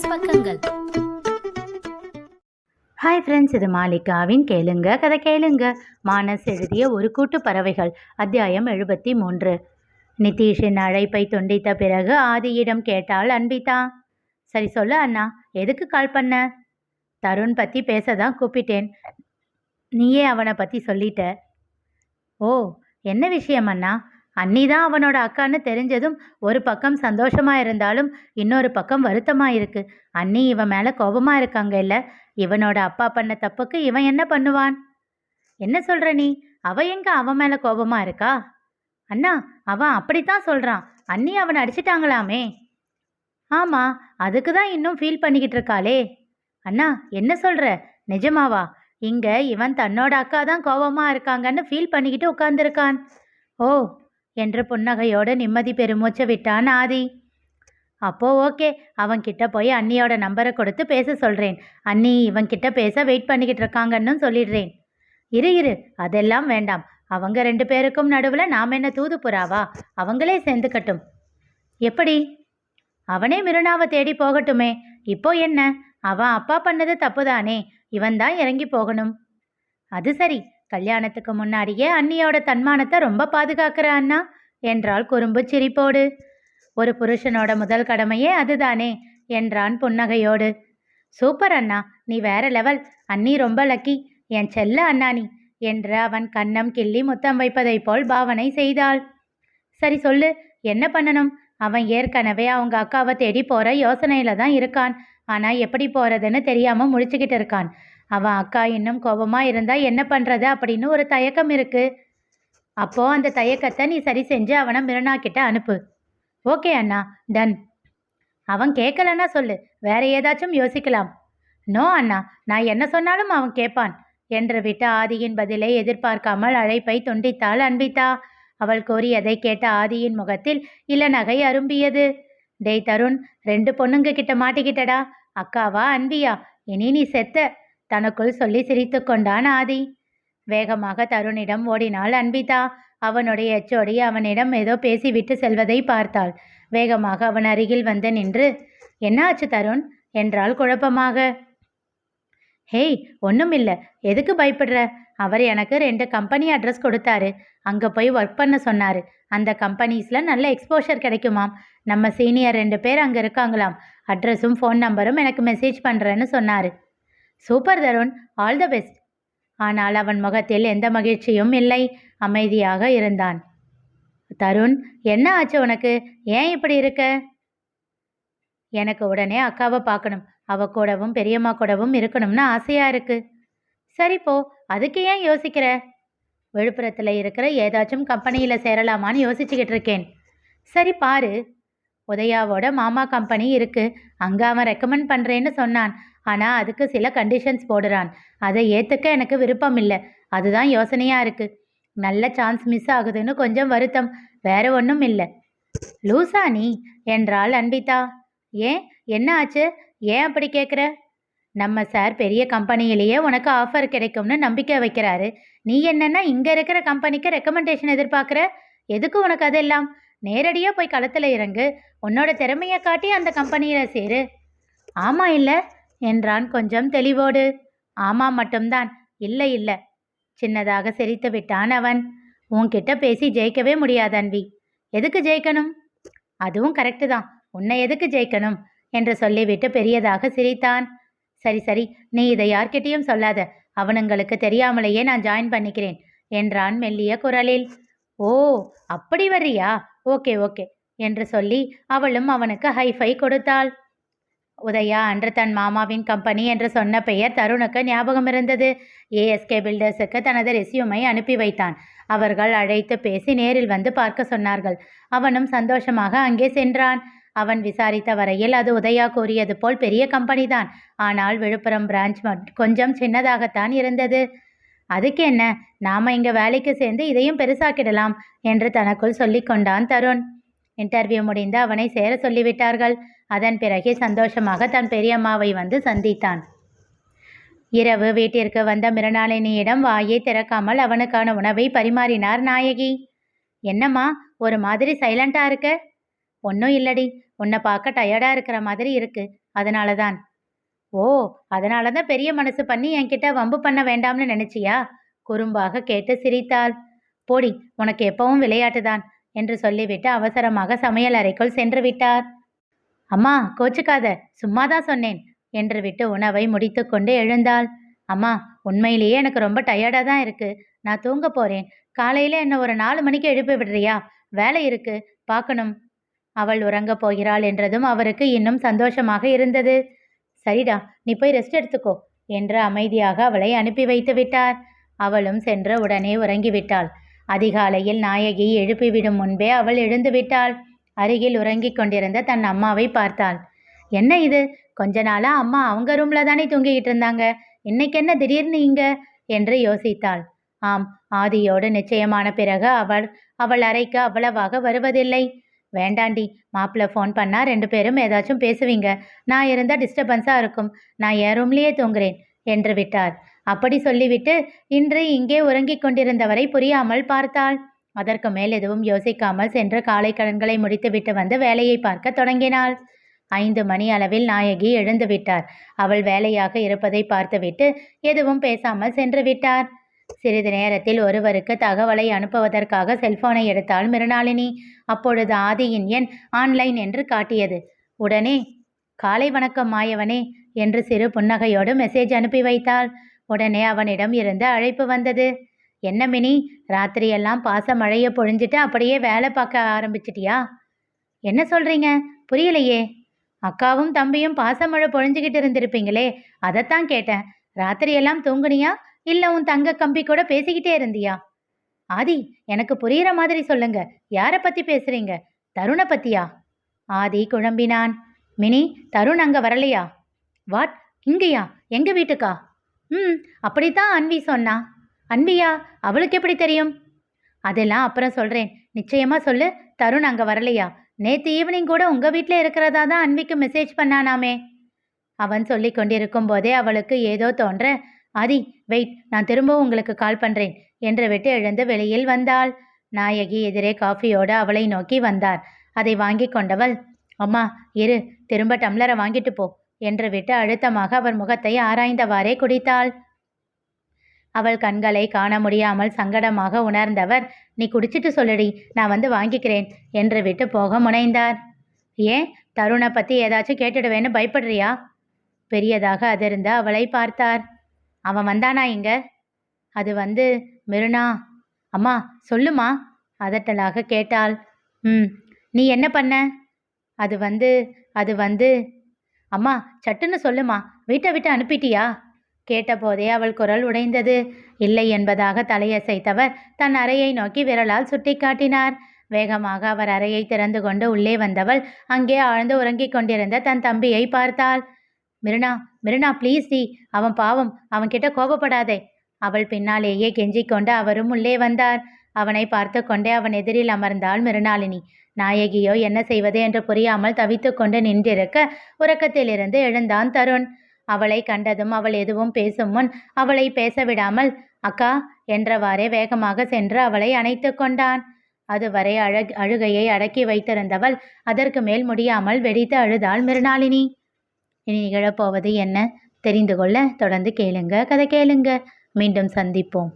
Plus பக்கங்கள். Hi friends, இது மாலிகாவின் கேளுங்க கதை கேளுங்க. மானஸ் எழுதிய ஒரு கூட்டு பறவைகள், அத்தியாயம் 73. நிதிஷின் அழைப்பை துண்டித்த பிறகு ஆதியிடம் கேட்டாள் அன்பிதா. சரி சொல்லு அண்ணா, எதுக்கு கால் பண்ண? தருண் பற்றி பேச தான் கூப்பிட்டேன். நீயே அவனை பற்றி சொல்லிட்ட. ஓ, என்ன விஷயம் அண்ணா? அண்ணி தான் அவனோட அக்கான்னு தெரிஞ்சதும் ஒரு பக்கம் சந்தோஷமா இருந்தாலும் இன்னொரு பக்கம் வருத்தமா இருக்கு. அண்ணி இவன் மேல கோபமா இருக்காங்க. இல்ல, இவனோட அப்பா பண்ண தப்புக்கு இவன் என்ன பண்ணுவான்? என்ன சொல்ற நீ? அவ எங்க அவன் மேல கோபமா இருக்கா? அண்ணா, அவன் அப்படித்தான் சொல்றான். அண்ணி அவனை அடிச்சிட்டாங்களாமே. ஆமா, அதுக்கு தான் இன்னும் ஃபீல் பண்ணிக்கிட்டு இருக்காளே. அண்ணா, என்ன சொல்ற? நிஜமாவா? இங்க இவன் தன்னோட அக்கா தான் கோபமா இருக்காங்கன்னு ஃபீல் பண்ணிக்கிட்டு உட்கார்ந்துருக்கான். ஓ என்று புன்னகையோடு நிம்மதி பெருமூச்சை விட்டான் ஆதி. அப்போ ஓகே, அவன்கிட்ட போய் அண்ணியோட நம்பரை கொடுத்து பேச சொல்கிறேன். அண்ணி இவன்கிட்ட பேச வெயிட் பண்ணிக்கிட்டு இருக்காங்கன்னு சொல்லிடுறேன். இரு, அதெல்லாம் வேண்டாம். அவங்க 2 பேருக்கும் நடுவில் நாம் என்ன தூது புறாவா? அவங்களே சேர்ந்துக்கட்டும். எப்படி? அவனே மிருனாவை தேடி போகட்டுமே. இப்போ என்ன? அவன் அப்பா பண்ணது தப்பு தானே, இவன் தான் இறங்கி போகணும். அது சரி, கல்யாணத்துக்கு முன்னாடியே அண்ணியோட தன்மானத்தை ரொம்ப பாதுகாக்கிற அண்ணா என்றாள் குறும்பு சிரிப்போடு. ஒரு புருஷனோட முதல் கடமையே அதுதானே என்றான் புன்னகையோடு. சூப்பர் அண்ணா, நீ வேற லெவல். அண்ணி ரொம்ப லக்கி. என் செல்ல அண்ணா நீ என்று அவன் கன்னம் கிள்ளி முத்தம் வைப்பதை போல் பாவனை செய்தாள். சரி சொல்லு, என்ன பண்ணணும்? அவன் ஏற்கனவே அவங்க அக்காவை தேடி போற யோசனையில தான் இருக்கான். ஆனா எப்படி போறதுன்னு தெரியாம முழிச்சுக்கிட்டு இருக்கான். அவன் அக்கா இன்னும் கோபமா இருந்தா என்ன பண்றது அப்படின்னு ஒரு தயக்கம் இருக்கு. அப்போ அந்த தயக்கத்தை நீ சரி செஞ்சு அவனை மிருனா கிட்ட அனுப்பு. ஓகே அண்ணா, டன். அவன் கேட்கலன்னா சொல்லு, வேற ஏதாச்சும் யோசிக்கலாம். நோ அண்ணா, நான் என்ன சொன்னாலும் அவன் கேட்பான் என்று விட்ட ஆதியின் பதிலை எதிர்பார்க்காமல் அழைப்பை துண்டித்தாள் அன்பிதா. அவள் கூறியதை கேட்ட ஆதியின் முகத்தில் இளநகை அரும்பியது. டேய் தருண், 2 பொண்ணுங்க கிட்ட மாட்டிக்கிட்டடா. அக்காவா அன்பியா? இனி நீ செத்த, தனக்குள் சொல்லி சிரித்து கொண்டான் ஆதி. வேகமாக தருணிடம் ஓடினாள் அன்பிதா. அவனுடைய எச்சோடி அவனிடம் ஏதோ பேசிவிட்டு செல்வதை பார்த்தாள். வேகமாக அவன் அருகில் வந்து நின்று, என்ன ஆச்சு தருண் என்றாள் குழப்பமாக. ஹேய், ஒன்றும் இல்லை. எதுக்கு பயப்படுற? அவர் எனக்கு 2 கம்பெனி அட்ரஸ் கொடுத்தாரு. அங்கே போய் ஒர்க் பண்ண சொன்னார். அந்த கம்பெனிஸில் நல்ல எக்ஸ்போஷர் கிடைக்குமாம். நம்ம சீனியர் 2 பேர் அங்கே இருக்காங்களாம். அட்ரஸும் ஃபோன் நம்பரும் எனக்கு மெசேஜ் பண்ணுறேன்னு சொன்னார். Super Tarun, all the best. ஆனால் அவன் முகத்தில் எந்த மகிழ்ச்சியும் இல்லை. அமைதியாக இருந்தான். தருண், என்ன ஆச்சு உனக்கு? ஏன் இப்படி இருக்க? எனக்கு உடனே அக்காவை பார்க்கணும். அவ கூடவும் பெரியம்மா கூடவும் இருக்கணும்னு ஆசையா இருக்கு. சரி போ, அதுக்கு ஏன் யோசிக்கிற? விழுப்புரத்தில் இருக்கிற ஏதாச்சும் கம்பெனியில் சேரலாமான்னு யோசிச்சுக்கிட்டு இருக்கேன். சரி பாரு, உதயாவோட மாமா கம்பெனி இருக்கு. அங்கே அவன் ரெக்கமெண்ட் பண்ணுறேன்னு சொன்னான். ஆனால் அதுக்கு சில கண்டிஷன்ஸ் போடுறான். அதை ஏற்றுக்க எனக்கு விருப்பம் இல்லை. அதுதான் யோசனையாக இருக்குது. நல்ல சான்ஸ் மிஸ் ஆகுதுன்னு கொஞ்சம் வருத்தம், வேற ஒன்றும் இல்லை. லூசா நீ என்றாள் அன்பிதா. ஏன், என்ன ஆச்சு? ஏன் அப்படி கேட்குற? நம்ம சார் பெரிய கம்பெனியிலேயே உனக்கு ஆஃபர் கிடைக்கும்னு நம்பிக்கை வைக்கிறாரு. நீ என்னன்னா இங்கே இருக்கிற கம்பெனிக்கு ரெக்கமெண்டேஷன் எதிர்பார்க்குற? எதுக்கு உனக்கு அதெல்லாம்? நேரடியாக போய் களத்தில் இறங்கு. உன்னோட திறமையை காட்டி அந்த கம்பெனியில் சேரு. ஆமாம் இல்லை என்றான் கொஞ்சம் தெளிவோடு. ஆமாம் மட்டும்தான், இல்லை இல்லை. சின்னதாக சிரித்து விட்டான் அவன். உன்கிட்ட பேசி ஜெயிக்கவே முடியாது அன்வி. எதுக்கு ஜெயிக்கணும்? அதுவும் கரெக்டு தான். உன்னை எதுக்கு ஜெயிக்கணும் என்று சொல்லிவிட்டு பெரியதாக சிரித்தான். சரி சரி, நீ இதை யார்கிட்டையும் சொல்லாத. அவனுங்களுக்கு தெரியாமலேயே நான் ஜாயின் பண்ணிக்கிறேன் என்றான் மெல்லிய குரலில். ஓ, அப்படி வர்றியா? ஓகே ஓகே என்று சொல்லி அவளும் அவனுக்கு ஹைஃபை கொடுத்தாள். உதயா அன்று தன் மாமாவின் கம்பெனி என்று சொன்ன பெயர் தருணுக்கு ஞாபகம் இருந்தது. ஏஎஸ்கே பில்டர்ஸுக்கு தனது ரெஸ்யூமை அனுப்பி வைத்தான். அவர்கள் அழைத்து பேசி நேரில் வந்து பார்க்க சொன்னார்கள். அவனும் சந்தோஷமாக அங்கே சென்றான். அவன் விசாரித்த வரையில் அது உதயா கூறியது போல் பெரிய கம்பெனி தான். ஆனால் விழுப்புரம் பிரான்ச் கொஞ்சம் சின்னதாகத்தான் இருந்தது. அதுக்கு என்ன, நாம இங்கே வேலைக்கு சேர்ந்து இதையும் பெருசாக்கிடலாம் என்று தனக்குள் சொல்லி கொண்டான் தருண். இன்டர்வியூ முடிந்து அவனை சேர சொல்லிவிட்டார்கள். அதன் பிறகு சந்தோஷமாக தன் பெரியம்மாவை வந்து சந்தித்தான். இரவு வீட்டிற்கு வந்த மிருணாளினியிடம் வாயை திறக்காமல் அவனுக்கான உணவை பரிமாறினார் நாயகி. என்னம்மா ஒரு மாதிரி சைலண்டா இருக்க? ஒன்றும் இல்லடி, உன்னை பார்க்க டயர்டாக இருக்கிற மாதிரி இருக்கு. அதனால தான். ஓ, அதனால தான் பெரிய மனசு பண்ணி என்கிட்ட வம்பு பண்ண வேண்டாம்னு நினைச்சியா? குறும்பாக கேட்டு சிரித்தாள். போடி, உனக்கு எப்பவும் விளையாட்டுதான் என்று சொல்லிவிட்டு அவசரமாக சமையல் அறைக்குள் சென்று விட்டார். அம்மா கோச்சுக்காத, சும்மாதான் சொன்னேன் என்று விட்டு உணவை முடித்து கொண்டு எழுந்தாள். அம்மா, உண்மையிலேயே எனக்கு ரொம்ப டயர்டாக தான் இருக்கு. நான் தூங்க போறேன். காலையில என்ன ஒரு 4 மணிக்கு எழுப்பி விடுறியா? வேலை இருக்கு, பார்க்கணும். அவள் உறங்கப் போகிறாள் என்றதும் அவருக்கு இன்னும் சந்தோஷமாக இருந்தது. சரிடா, நீ போய் ரெஸ்ட் எடுத்துக்கோ என்று அமைதியாக அவளை அனுப்பி வைத்து விட்டார். அவளும் சென்று உடனே உறங்கிவிட்டாள். அதிகாலையில் நாயகி எழுப்பிவிடும் முன்பே அவள் எழுந்து விட்டாள். அருகில் உறங்கிக் கொண்டிருந்த தன் அம்மாவை பார்த்தாள். என்ன இது, கொஞ்ச நாளா அம்மா அவங்க ரூம்ல தானே தூங்கிக்கிட்டு இருந்தாங்க, இன்னைக்கு என்ன திடீர்னு இங்க என்று யோசித்தாள். ஆம், ஆதியோடு நிச்சயமான பிறகு அவள் அறைக்கு அவ்வளவாக வருவதில்லை. வேண்டாண்டி, மாப்பிள்ள ஃபோன் பண்ணா 2 பேரும் ஏதாச்சும் பேசுவீங்க, நான் இருந்தா டிஸ்டர்பன்ஸா இருக்கும், நான் என் ரூம்லயே தூங்குறேன் என்று விட்டார். அப்படி சொல்லிவிட்டு இன்று இங்கே உறங்கிக் கொண்டிருந்தவரை புரியாமல் பார்த்தாள். அதற்கு மேல் எதுவும் யோசிக்காமல் சென்று காலை கடன்களை முடித்துவிட்டு வந்து வேலையை பார்க்க தொடங்கினாள். 5 மணி அளவில் நாயகி எழுந்து விட்டார். அவள் வேலையாக இருப்பதை பார்த்துவிட்டு எதுவும் பேசாமல் சென்று விட்டார். சிறிது நேரத்தில் ஒருவருக்கு தகவலை அனுப்புவதற்காக செல்போனை எடுத்தாள் மிருணாளினி. அப்பொழுது ஆதியின் எண் ஆன்லைன் என்று காட்டியது. உடனே காலை வணக்கம் மாயவனே என்று சிறு புன்னகையோடு மெசேஜ் அனுப்பி வைத்தாள். உடனே அவனிடம் இருந்து அழைப்பு வந்தது. என்ன மினி, ராத்திரியெல்லாம் பாச மழைய பொழிஞ்சிட்டு அப்படியே வேலை பார்க்க ஆரம்பிச்சிட்டியா? என்ன சொல்றீங்க, புரியலையே. அக்காவும் தம்பியும் பாசமழை பொழிஞ்சுக்கிட்டு இருந்திருப்பீங்களே, அதைத்தான் கேட்டேன். ராத்திரியெல்லாம் தூங்குனியா, இல்ல உன் தங்க கம்பி கூட பேசிக்கிட்டே இருந்தியா? ஆதி, எனக்கு புரியுற மாதிரி சொல்லுங்க, யாரை பத்தி பேசுறீங்க? தருணை பத்தியா? ஆதி குழம்பினான். மினி, தருண் அங்க வரலையா? வாட், இங்கயா? எங்க வீட்டுக்கா? அப்படித்தான் அன்வி சொன்னா. அன்வியா? அவளுக்கு எப்படி தெரியும்? அதெல்லாம் அப்புறம் சொல்றேன், நிச்சயமா சொல்லு, தருண் அங்க வரலையா? நேற்று ஈவினிங் கூட உங்க வீட்டில் இருக்கிறதா தான் அன்விக்கு மெசேஜ் பண்ணானாமே. அவன் சொல்லி கொண்டிருக்கும் போதே அவளுக்கு ஏதோ தோன்ற, ஆதி வெயிட், நான் திரும்பவும் உங்களுக்கு கால் பண்றேன் என்று விட்டு எழுந்து வெளியில் வந்தாள். நாயகி எதிரே காஃபியோடு அவளை நோக்கி வந்தார். அதை வாங்கி கொண்டவள், அம்மா இரு, திரும்ப டம்ளரை வாங்கிட்டு போ என்று விட்டு அழுத்தமாக அவர் முகத்தை ஆராய்ந்தவாறே குடித்தாள். அவள் கண்களை காண முடியாமல் சங்கடமாக உணர்ந்தவர், நீ குடிச்சிட்டு சொல்லுடி, நான் வந்து வாங்கிக்கிறேன் என்று விட்டு போக முனைந்தார். ஏன், தருணை பற்றி ஏதாச்சும் கேட்டுடுவேன்னு பயப்படுறியா? பெரியதாக அதிர்ந்த அவளை பார்த்தார். அவன் வந்தானா இங்க? அது வந்து மிருனா. அம்மா சொல்லுமா, அதட்டலாக கேட்டாள். நீ என்ன பண்ண? அது வந்து அம்மா சட்டுன்னு சொல்லுமா, வீட்டை விட்டு அனுப்பிட்டியா? கேட்டபோதே அவள் குரல் உடைந்தது. இல்லை என்பதாக தலையசைத்தவர் தன் அறையை நோக்கி விரலால் சுட்டி காட்டினார். வேகமாக அவர் அறையை திறந்து கொண்டு உள்ளே வந்தவள் அங்கே ஆழ்ந்து உறங்கிக் கொண்டிருந்த தன் தம்பியை பார்த்தாள். மிருனா, மிருனா ப்ளீஸ் டி, அவன் பாவம், அவன்கிட்ட கோபப்படாதே. அவள் பின்னாலேயே கெஞ்சிக் கொண்டு அவரும் உள்ளே வந்தார். அவனை பார்த்து கொண்டே அவன் எதிரில் அமர்ந்தாள் மிருணாளினி. நாயகியோ என்ன செய்வது என்று புரியாமல் தவித்து கொண்டு நின்றிருக்க உறக்கத்திலிருந்து எழுந்தான் தருண். அவளை கண்டதும் அவள் எதுவும் பேசும் முன் அவளை பேச விடாமல் அக்கா என்றவாறே வேகமாக சென்று அவளை அணைத்து கொண்டான். அதுவரை அழுகையை அடக்கி வைத்திருந்தவள் அதற்கு மேல் முடியாமல் வெடித்து அழுதாள் மிருணாளினி. இனி நிகழப்போவது என்ன தெரிந்து கொள்ள தொடர்ந்து கேளுங்க, கதை கேளுங்க. மீண்டும் சந்திப்போம்.